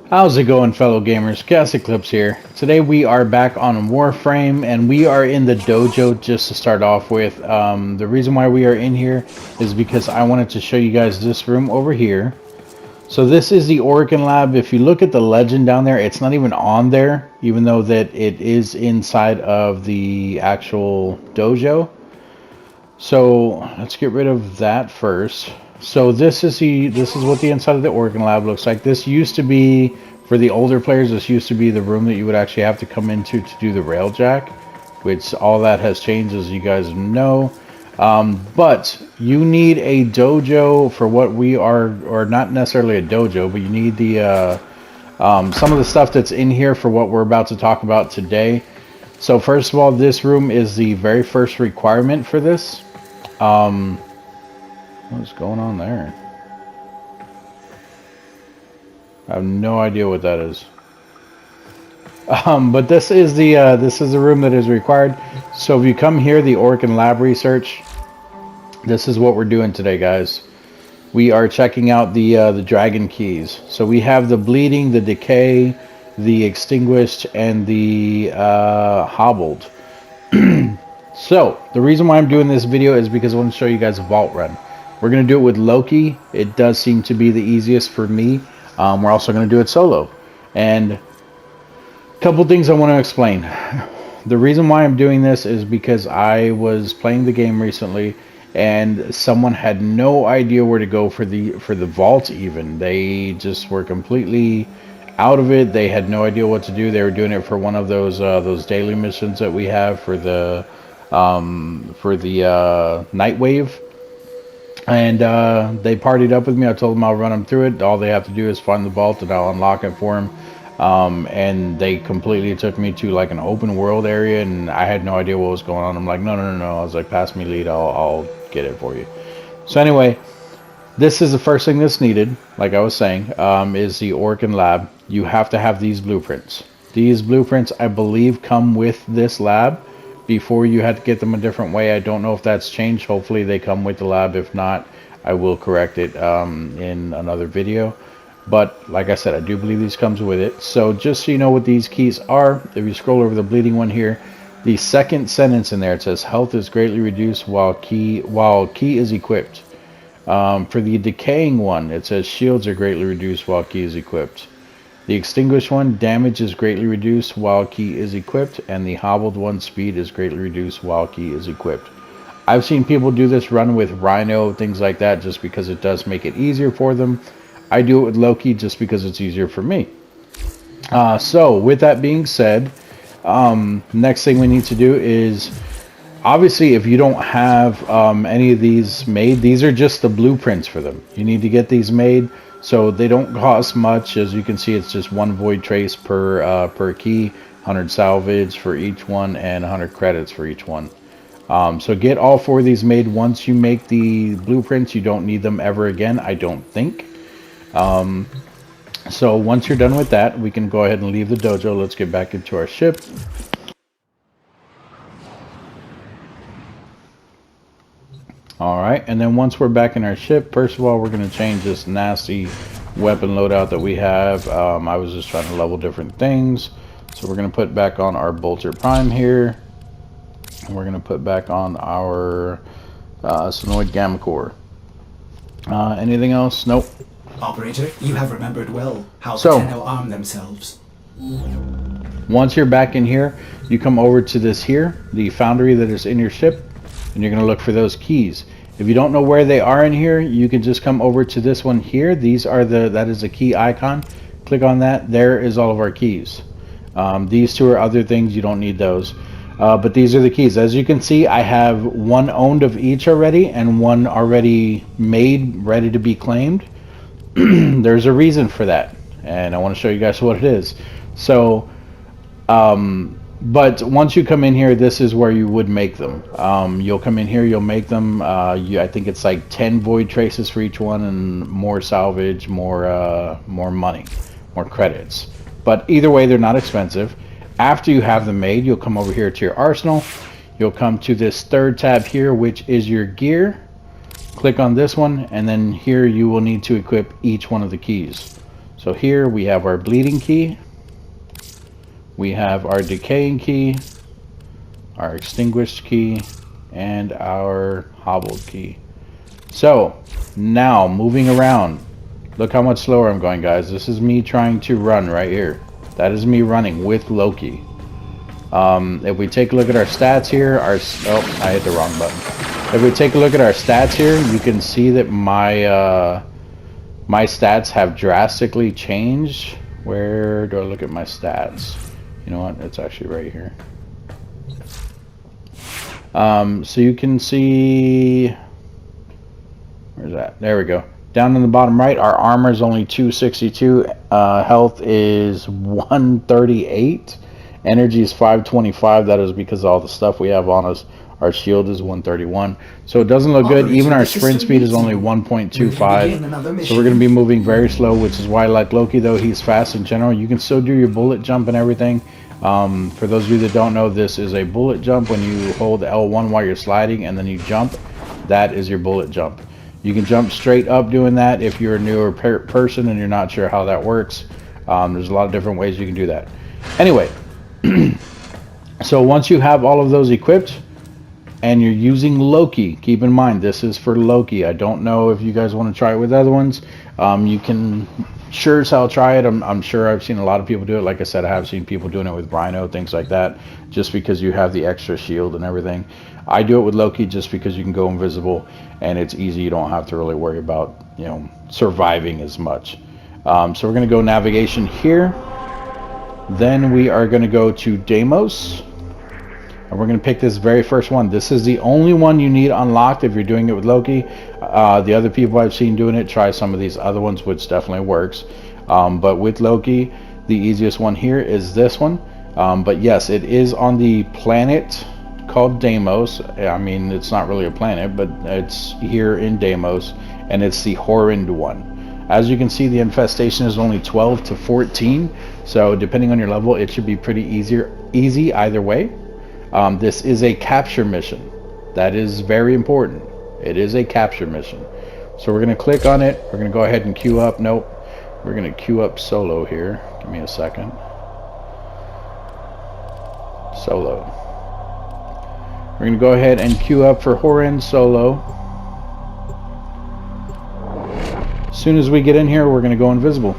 How's it going, fellow gamers? ChaosEclipse here. Today we are back on Warframe, and we are in the dojo just to start off with. The reason why we are in here is because I wanted to show you guys this room over here. So this is the Organ Lab. If you look at the legend down there, it's not even on there, even though that it is inside of the actual dojo. So let's get rid of that first. So this is what the inside of the Organ Lab looks like. This used to be, for the older players, this used to be the room that you would actually have to come into to do the railjack, which all that has changed, as you guys know. But you need a dojo for what we are, or not necessarily a dojo, but you need the some of the stuff that's in here for what we're about to talk about today. So first of all, this room is the very first requirement for this. What's going on there? I have no idea what that is. But this is the room that is required. So if you come here, the Organ Lab research, this is what we're doing today, guys. We are checking out the dragon keys. So we have the bleeding, the decay, the extinguished, and the hobbled. So the reason why I'm doing this video is because I want to show you guys a vault run. We're going to do it with Loki. It does seem to be the easiest for me. We're also going to do it solo. And a couple things I want to explain. The reason why I'm doing this is because I was playing the game recently and someone had no idea where to go for the vault even. They just were completely out of it. They had no idea what to do. They were doing it for one of those daily missions that we have for the night wave. And they partied up with me. I told them I'll run them through it. All they have to do is find the vault and I'll unlock it for them. And they completely took me to like an open world area, and I had no idea what was going on. I'm like, no. I was like, pass me lead. I'll get it for you. So anyway, this is the first thing that's needed. Like I was saying, is the Organ Lab. You have to have these blueprints. These blueprints, I believe, come with this lab. Before you had to get them a different way. I don't know if that's changed. Hopefully they come with the lab. If not, I will correct it in another video. But like I said, I do believe these comes with it. So just so you know what these keys are, if you scroll over the bleeding one here, the second sentence in there, it says health is greatly reduced while key is equipped. For the decaying one, it says shields are greatly reduced while key is equipped. The extinguished one, damage is greatly reduced while key is equipped, and the hobbled one, speed is greatly reduced while key is equipped. I've seen people do this run with Rhino, things like that, just because it does make it easier for them. I do it with Loki just because it's easier for me. So with that being said, next thing we need to do is, obviously if you don't have any of these made, these are just the blueprints for them. You need to get these made. So they don't cost much. As you can see, it's just one void trace per key, 100 salvage for each one, and 100 credits for each one. So get all 4 of these made. Once you make the blueprints, you don't need them ever again, I don't think. So once you're done with that, we can go ahead and leave the dojo. Let's get back into our ship. Alright, and then once we're back in our ship, first of all, we're going to change this nasty weapon loadout that we have. I was just trying to level different things. So we're going to put back on our Bolter Prime here. And we're going to put back on our Sonoid Gamma Core. Anything else? Nope. Operator, you have remembered well how the Tenno arm themselves. Once you're back in here, you come over to this here, the foundry that is in your ship. And you're going to look for those keys. If you don't know where they are in here, you can just come over to this one here. That is a key icon. Click on that. There is all of our keys. These 2 are other things. You don't need those. But these are the keys. As you can see, I have 1 owned of each already and 1 already made, ready to be claimed. There's a reason for that. And I want to show you guys what it is. So, but once you come in here, this is where you would make them. You'll come in here, you'll make them. I think it's like 10 void traces for each one, and more salvage, more money, more credits. But either way, they're not expensive. After you have them made, you'll come over here to your arsenal. You'll come to this 3rd tab here, which is your gear. Click on this one, and then here you will need to equip each one of the keys. So here we have our bleeding key, we have our decaying key, our extinguished key, and our hobbled key. So now moving around, look how much slower I'm going, guys. This is me trying to run right here. That is me running with Loki. If we take a look at our stats here, I hit the wrong button. If we take a look at our stats here, you can see that my my stats have drastically changed. Where do I look at my stats? You know what? It's actually right here. So you can see, where's that? There we go. Down in the bottom right, our armor is only 262. Health is 138. Energy is 525. That is because of all the stuff we have on us. Our shield is 131. So it doesn't look good. Even our sprint speed is only 1.25. So we're going to be moving very slow, which is why I like Loki, though. He's fast in general. You can still do your bullet jump and everything. For those of you that don't know, this is a bullet jump. When you hold L1 while you're sliding and then you jump, that is your bullet jump. You can jump straight up doing that if you're a newer person and you're not sure how that works. There's a lot of different ways you can do that. Anyway, so once you have all of those equipped and you're using Loki, keep in mind this is for Loki. I don't know if you guys want to try it with other ones. You can sure as hell try it. I'm sure I've seen a lot of people do it. Like I said, I have seen people doing it with Rhino, things like that, just because you have the extra shield and everything. I do it with Loki just because you can go invisible and it's easy. You don't have to really worry about, you know, surviving as much. So we're going to go navigation here. Then we are going to go to Deimos. And we're going to pick this very first one. This is the only one you need unlocked if you're doing it with Loki. The other people I've seen doing it, try some of these other ones, which definitely works. But with Loki, the easiest one here is this one. But yes, it is on the planet called Deimos. I mean, it's not really a planet, but it's here in Deimos, and it's the Horrend one. As you can see, the infestation is only 12 to 14, so depending on your level, it should be pretty easy either way. This is a capture mission. That is very important. It is a capture mission. So we're going to click on it. We're going to go ahead and queue up. Nope. We're going to queue up solo here. Give me a second. Solo. We're going to go ahead and queue up for Horrend solo. As soon as we get in here, we're going to go invisible.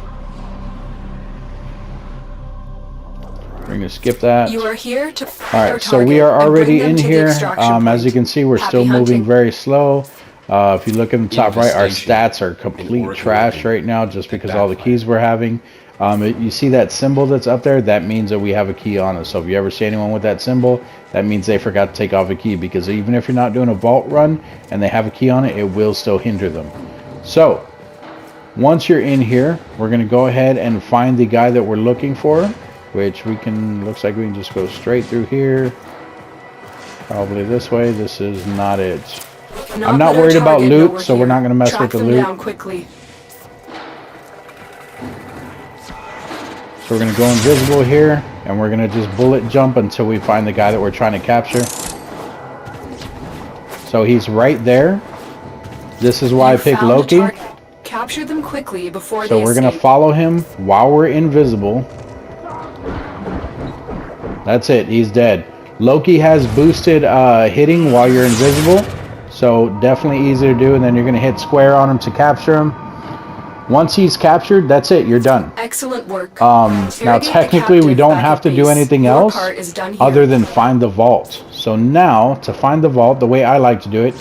We're going to skip that. You are here to Alright, so we are already in here. As you can see, we're still moving very slow. If you look in the top right, our stats are complete trash right now just because all the keys we're having. You see that symbol that's up there? That means that we have a key on us. So if you ever see anyone with that symbol, that means they forgot to take off a key, because even if you're not doing a vault run and they have a key on it, it will still hinder them. So once you're in here, we're going to go ahead and find the guy that we're looking for, which we can, looks like we can just go straight through here. Probably this way. This is not it. I'm not worried about loot, so we're not going to mess with the loot. So we're going to go invisible here, and we're going to just bullet jump until we find the guy that we're trying to capture. So he's right there. This is why I picked Loki. Capture them quickly before so we're going to follow him while we're invisible. That's it. He's dead. Loki has boosted hitting while you're invisible. So definitely easy to do. And then you're going to hit square on him to capture him. Once he's captured, that's it. You're done. Excellent work. Now technically we don't have to do anything else other than find the vault. So now to find the vault, the way I like to do it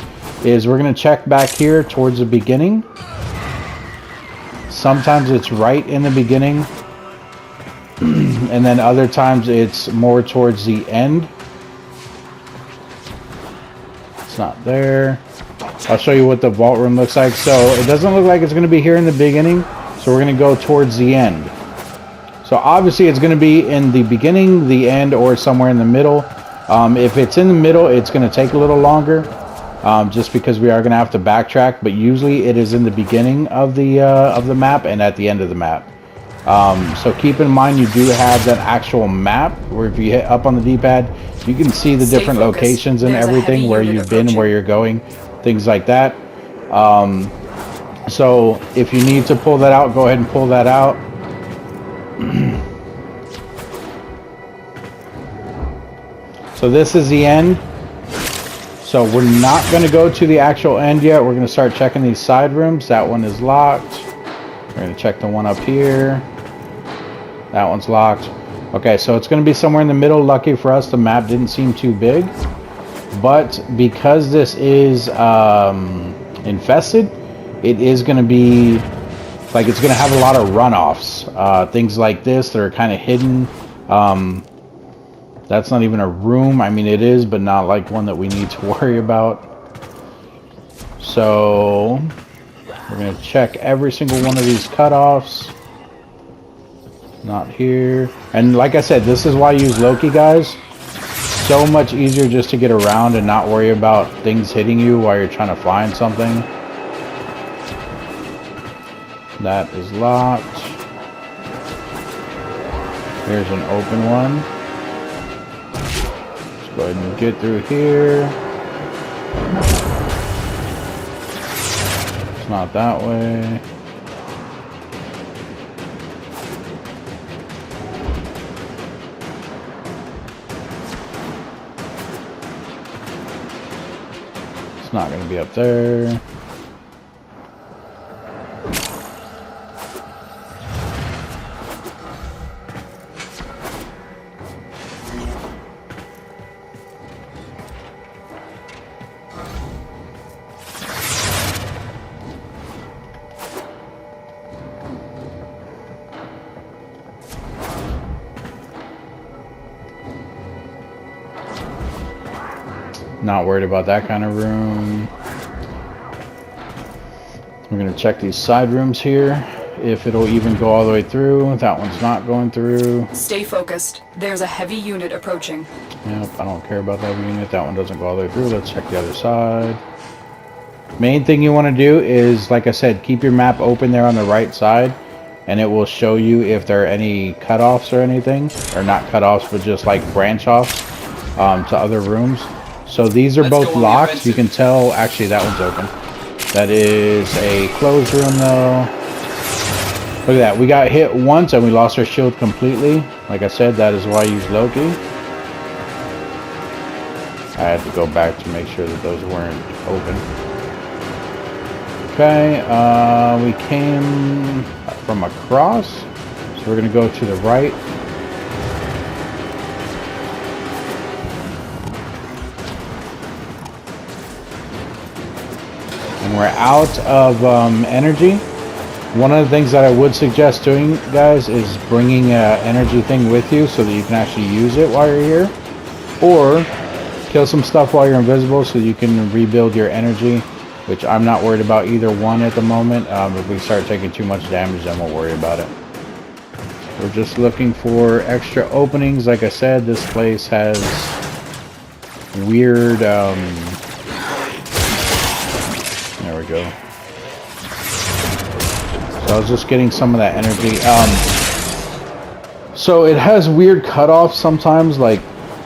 is we're going to check back here towards the beginning. Sometimes it's right in the beginning. And then other times it's more towards the end. It's not there. I'll show you what the vault room looks like. So it doesn't look like it's going to be here in the beginning. So we're going to go towards the end. So obviously it's going to be in the beginning, the end, or somewhere in the middle. If it's in the middle, it's going to take a little longer. Just because we are going to have to backtrack. But usually it is in the beginning of the map and at the end of the map. So keep in mind you do have that actual map where if you hit up on the D-pad, you can see the different locations and everything, where you've been, where you're going, things like that. So if you need to pull that out, go ahead and pull that out. So this is the end. So we're not going to go to the actual end yet. We're going to start checking these side rooms. That one is locked. We're going to check the one up here. That one's locked. Okay, so it's going to be somewhere in the middle. Lucky for us, the map didn't seem too big. But because this is infested, it is going to be, like, it's going to have a lot of runoffs. Things like this that are kind of hidden. That's not even a room. I mean, it is, but not like one that we need to worry about. So we're going to check every single one of these cutoffs. Not here. And like I said, this is why I use Loki, guys. So much easier just to get around and not worry about things hitting you while you're trying to find something. That is locked. Here's an open one. Let's go ahead and get through here. It's not that way. It's not going to be up there. Not worried about that kind of room. We're going to check these side rooms here, if it'll even go all the way through. That one's not going through. Stay focused. There's a heavy unit approaching. Yep, I don't care about that unit. That one doesn't go all the way through. Let's check the other side. Main thing you want to do is, like I said, keep your map open there on the right side, and it will show you if there are any cutoffs or anything. Or not cutoffs, but just like branch offs to other rooms. So these are both locked. You can tell, actually that one's open. That is a closed room though. Look at that. We got hit once and we lost our shield completely. Like I said, that is why I use Loki. I had to go back to make sure that those weren't open. Okay, we came from across. So we're going to go to the right. And we're out of energy. One of the things that I would suggest doing, guys, is bringing an energy thing with you so that you can actually use it while you're here. Or kill some stuff while you're invisible so you can rebuild your energy, which I'm not worried about either one at the moment. If we start taking too much damage, then we'll worry about it. We're just looking for extra openings. Like I said, this place has weird... There we go. So I was just getting some of that energy. So it has weird cutoffs sometimes. Like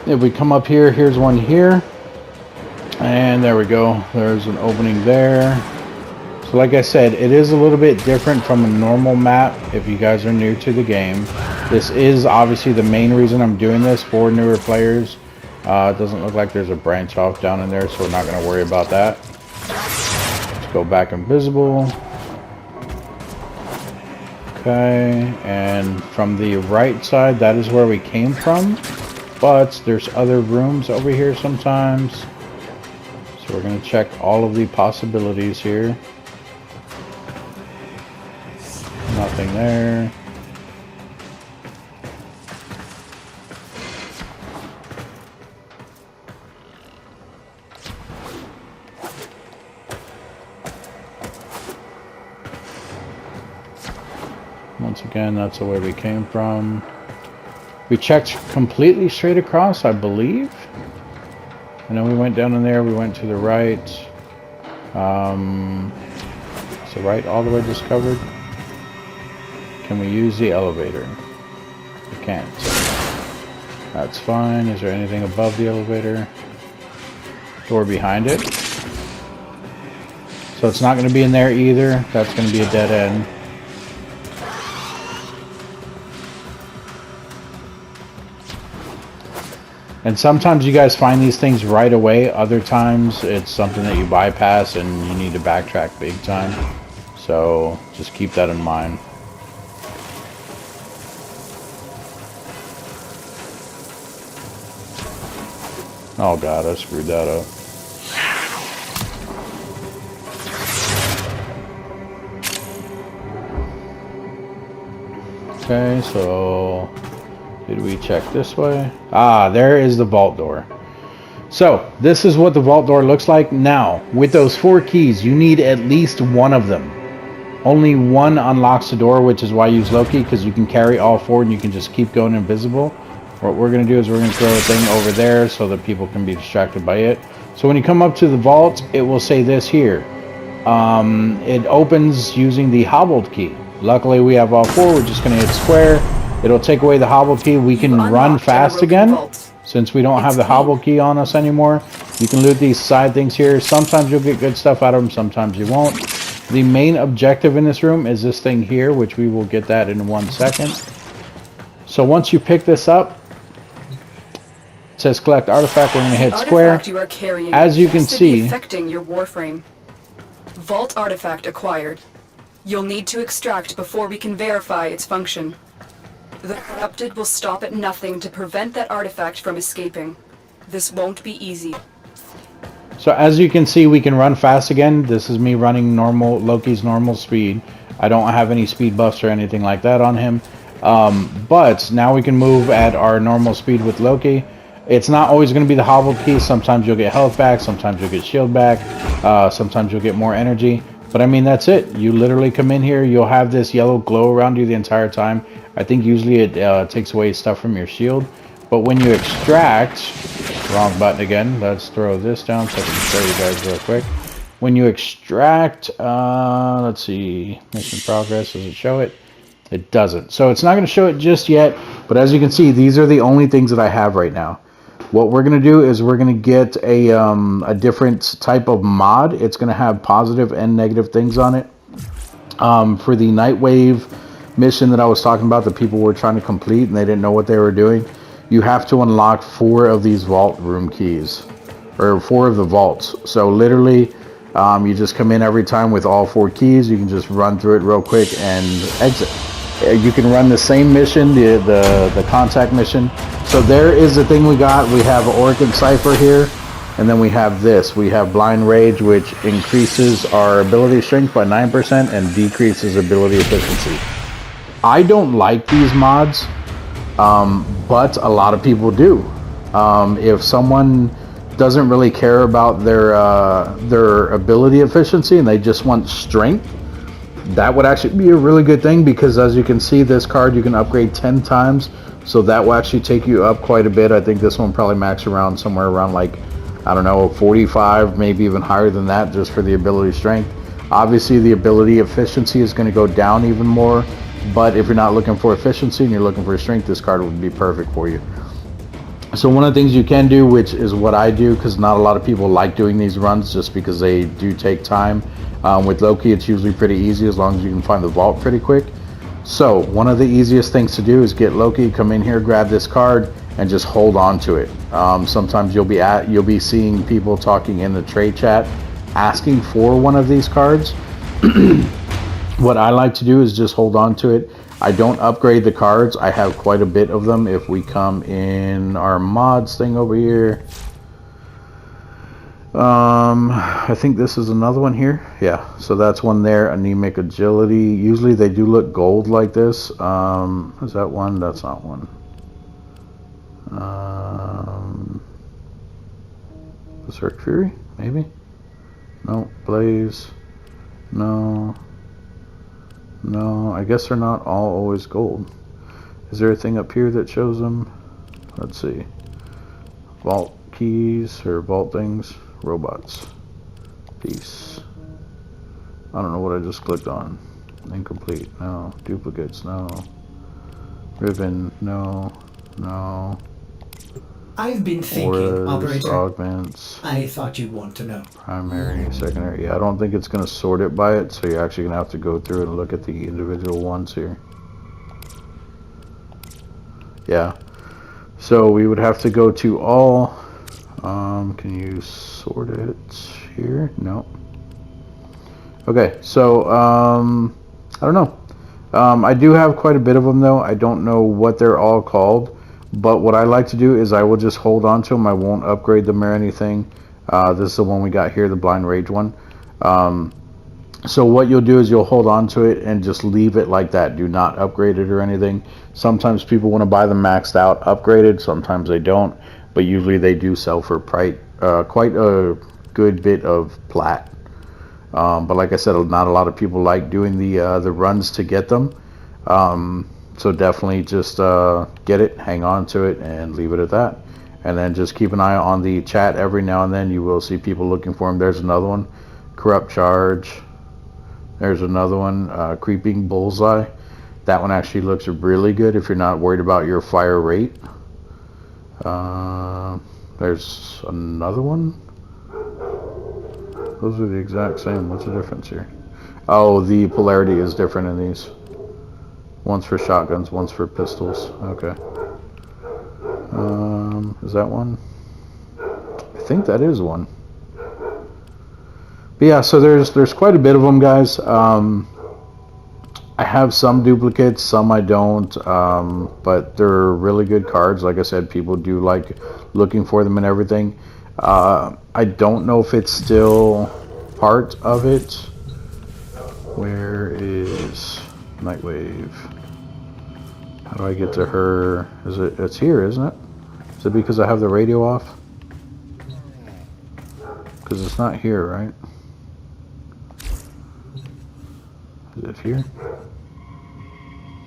if we come up here, here's one here. And there we go. There's an opening there. So like I said, it is a little bit different from a normal map if you guys are new to the game. This is obviously the main reason I'm doing this for newer players. It doesn't look like there's a branch off down in there, so we're not going to worry about that. Go back invisible. Okay, and from the right side, that is where we came from, but there's other rooms over here sometimes, so we're going to check all of the possibilities here. Nothing there. Once again, that's the way we came from. We checked completely straight across, I believe. And then we went down in there, we went to the right. Is the right all the way discovered? Can we use the elevator? We can't. That's fine. Is there anything above the elevator? Door behind it. So it's not going to be in there either. That's going to be a dead end. And sometimes you guys find these things right away. Other times it's something that you bypass and you need to backtrack big time. So just keep that in mind. Oh god, I screwed that up. Okay, so did we check this way? Ah, there is the vault door. So this is what the vault door looks like. Now, with those 4 keys, you need at least one of them. Only one unlocks the door, which is why I use Loki, because you can carry all 4 and you can just keep going invisible. What we're going to do is we're going to throw a thing over there so that people can be distracted by it. So when you come up to the vault, it will say this here. It opens using the hobbled key. Luckily, we have all 4. We're just going to hit square. It'll take away the hobbled key. We can run fast again. Since we don't have the hobble key on us anymore, you can loot these side things here. Sometimes you'll get good stuff out of them, sometimes you won't. The main objective in this room is this thing here, which we will get that in 1 second. So once you pick this up, it says collect artifact. We're going to hit square. You are carrying as you can see, affecting your Warframe. Vault artifact acquired. You'll need to extract before we can verify its function. The corrupted will stop at nothing to prevent that artifact from escaping. This won't be easy. So as you can see, we can run fast again. This is me running normal Loki's normal speed. I don't have any speed buffs or anything like that on him. But now we can move at our normal speed with Loki. It's not always going to be the hobbled key. Sometimes you'll get health back. Sometimes you'll get shield back. Sometimes you'll get more energy. But I mean, that's it. You literally come in here. You'll have this yellow glow around you the entire time. I think usually it takes away stuff from your shield. But when you extract... Wrong button again. Let's throw this down so I can show you guys real quick. When you extract... let's see. Mission progress. Does it show it? It doesn't. So it's not going to show it just yet. But as you can see, these are the only things that I have right now. What we're going to do is we're going to get a different type of mod. It's going to have positive and negative things on it. For the Nightwave mission that I was talking about, the people were trying to complete and they didn't know what they were doing. You have to unlock 4 of these vault room keys, or 4 of the vaults. So literally, you just come in every time with all 4 keys. You can just run through it real quick and exit. You can run the same mission, the contact mission. So there is the thing we got. We have Orc and Cypher here, and then we have this. We have Blind Rage, which increases our ability strength by 9% and decreases ability efficiency. I don't like these mods, but a lot of people do. If someone doesn't really care about their ability efficiency and they just want strength, that would actually be a really good thing, because as you can see, this card you can upgrade 10 times, so that will actually take you up quite a bit. I think this one probably max around somewhere around, like, I don't know, 45, maybe even higher than that, just for the ability strength. Obviously the ability efficiency is going to go down even more, but if you're not looking for efficiency and you're looking for strength, this card would be perfect for you. So one of the things you can do, which is what I do, because not a lot of people like doing these runs just because they do take time. With Loki, it's usually pretty easy as long as you can find the vault pretty quick. So one of the easiest things to do is get Loki, come in here, grab this card, and just hold on to it. Sometimes you'll be seeing people talking in the trade chat asking for one of these cards. What I like to do is just hold on to it. I don't upgrade the cards. I have quite a bit of them. If we come in our mods thing over here, I think this is another one here. Yeah, so that's one there. Anemic agility. Usually they do look gold like this. Is that one? That's not one. Berserk Fury, maybe? No. Blaze. No. No, I guess they're not all always gold. Is there a thing up here that shows them? Let's see. Vault keys or vault things. Robots. Peace. I don't know what I just clicked on. Incomplete. No. Duplicates. No. Ribbon. No. No. I've been thinking, Auras, operator. augments. I thought you'd want to know. Primary, secondary. Yeah, I don't think it's going to sort it by it, so you're actually going to have to go through and look at the individual ones here. Yeah. So we would have to go to all. Can you sort it here? No. Okay, so I don't know. I do have quite a bit of them though. I don't know what they're all called, but what I like to do is I will just hold on to them. I won't upgrade them or anything. This is the one we got here, the Blind Rage one. So what you'll do is you'll hold on to it and just leave it like that. Do not upgrade it or anything. Sometimes people want to buy them maxed out, upgraded. Sometimes they don't, but usually they do sell for quite a good bit of plat. But like I said, not a lot of people like doing the runs to get them. So definitely just get it, hang on to it, and leave it at that. And then just keep an eye on the chat every now and then. You will see people looking for them. There's another one, Corrupt Charge. There's another one, Creeping Bullseye. That one actually looks really good if you're not worried about your fire rate. There's another one. Those are the exact same. What's the difference here? Oh, the polarity is different in these. One's for shotguns, one's for pistols. Okay. Is that one? I think that is one. But yeah, so there's quite a bit of them, guys. I have some duplicates, some I don't, but they're really good cards. Like I said, people do like looking for them and everything. I don't know if it's still part of it. Where is Nightwave? How do I get to her? It's here, isn't it? Is it because I have the radio off? Because it's not here, right? Is it here?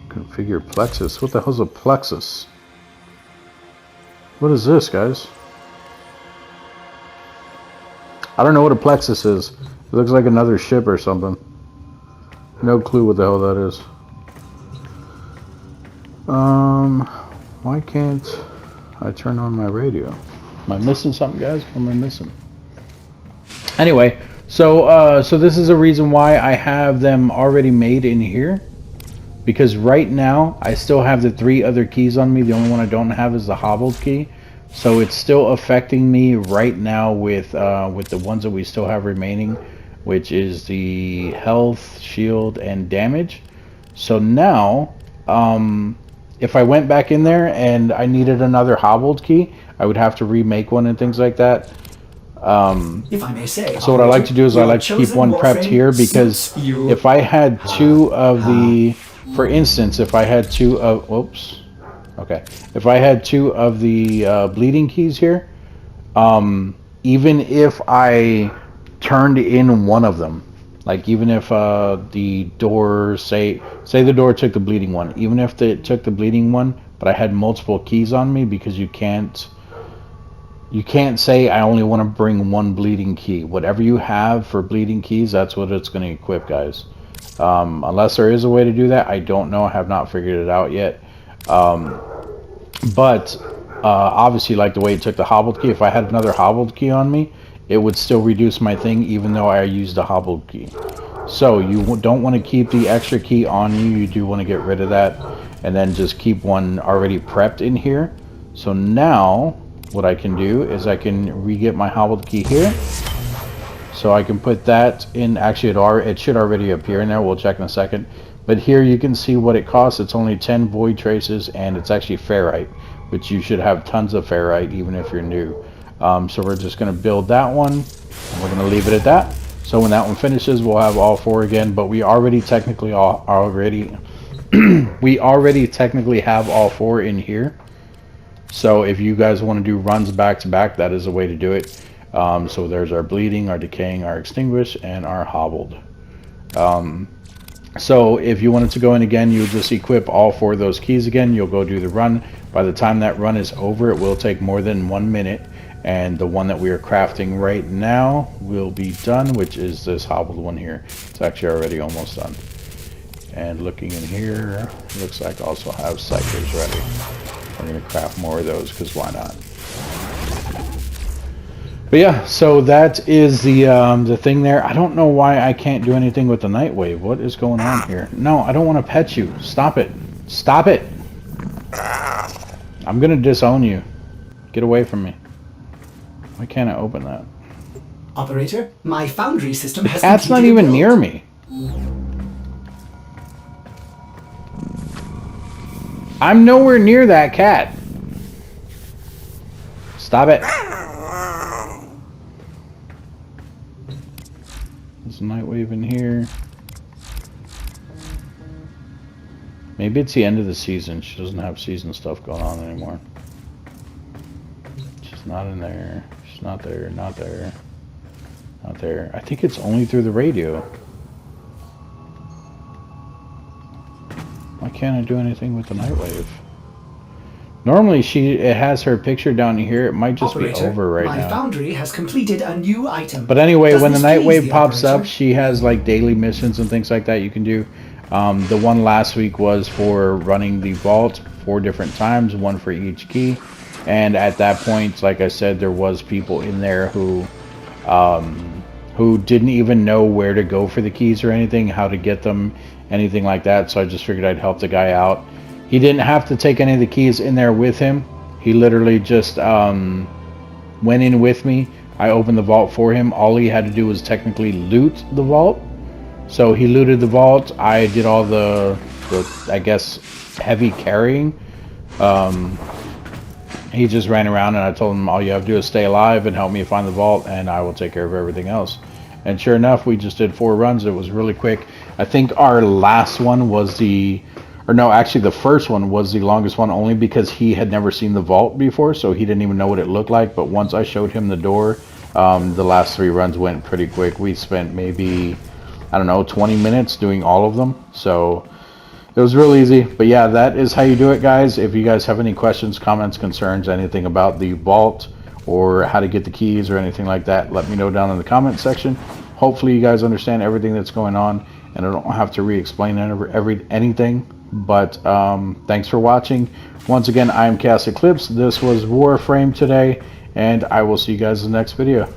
Configure plexus. What the hell's a plexus? What is this, guys? I don't know what a plexus is. It looks like another ship or something. No clue what the hell that is. Why can't I turn on my radio? Am I missing something, guys? What am I missing? Anyway, so this is a reason why I have them already made in here. Because right now, I still have the 3 other keys on me. The only one I don't have is the hobbled key. So it's still affecting me right now with the ones that we still have remaining, which is the health, shield, and damage. So now, if I went back in there and I needed another hobbled key, I would have to remake one and things like that. If I may say, so what I like to do is I like to keep one prepped here, because if I had 2 of the, for instance, if I had 2 of, whoops, okay, if I had 2 of the bleeding keys here, even if I turned in one of them, like even if the door, say the door took the bleeding one, even if it took the bleeding one, but I had multiple keys on me, because you can't say I only want to bring 1 bleeding key. Whatever you have for bleeding keys, that's what it's going to equip, guys. Unless there is a way to do that, I don't know. I have not figured it out yet. But obviously, like the way it took the hobbled key, if I had another hobbled key on me, it would still reduce my thing even though I used a hobbled key. So you don't want to keep the extra key on you. You do want to get rid of that, and then just keep one already prepped in here. So now what I can do is I can re-get my hobbled key here. So I can put that in. Actually, it should already appear in there. We'll check in a second. But here you can see what it costs. It's only 10 void traces, and it's actually ferrite, which you should have tons of ferrite even if you're new. So we're just going to build that one, and we're going to leave it at that. So when that one finishes, we'll have all 4 again. But we already technically we already technically have all 4 in here. So if you guys want to do runs back to back, that is a way to do it. So there's our bleeding, our decaying, our extinguish, and our hobbled. So if you wanted to go in again, you would just equip all 4 of those keys again. You'll go do the run. By the time that run is over, it will take more than 1 minute. And the one that we are crafting right now will be done, which is this hobbled one here. It's actually already almost done. And looking in here, looks like I also have psychers ready. I'm going to craft more of those because why not? But yeah, so that is the thing there. I don't know why I can't do anything with the Nightwave. What is going on here? No, I don't want to pet you. Stop it. Stop it. I'm gonna disown you. Get away from me. Why can't I open that? Operator, my foundry system has Cat's not completed a even build. near me. I'm nowhere near that cat. Stop it. There's a Nightwave in here. Maybe it's the end of the season. She doesn't have season stuff going on anymore. She's not in there. She's not there. Not there. Not there. I think it's only through the radio. Why can't I do anything with the Nightwave? Normally it has her picture down here. It might just Operator, be over right my now. foundry has completed a new item. But anyway, Does when the this please Nightwave the pops operator? up, she has like daily missions and things like that you can do. The one last week was for running the vault 4 different times, 1 for each key. And at that point, like I said, there was people in there who didn't even know where to go for the keys or anything, how to get them, anything like that. So I just figured I'd help the guy out. He didn't have to take any of the keys in there with him. He literally just went in with me. I opened the vault for him. All he had to do was technically loot the vault. So he looted the vault. I did all the I guess, heavy carrying. He just ran around, and I told him all you have to do is stay alive and help me find the vault, and I will take care of everything else. And sure enough, we just did 4 runs. It was really quick. I think our last one was actually the first one was the longest one, only because he had never seen the vault before, so he didn't even know what it looked like. But once I showed him the door, the last 3 runs went pretty quick. We spent maybe, I don't know, 20 minutes doing all of them. So it was real easy. But yeah, that is how you do it, guys. If you guys have any questions, comments, concerns, anything about the vault or how to get the keys or anything like that, let me know down in the comment section. Hopefully you guys understand everything that's going on, and I don't have to re-explain anything. But thanks for watching. Once again, I am ChaosEclipse. This was Warframe today, and I will see you guys in the next video.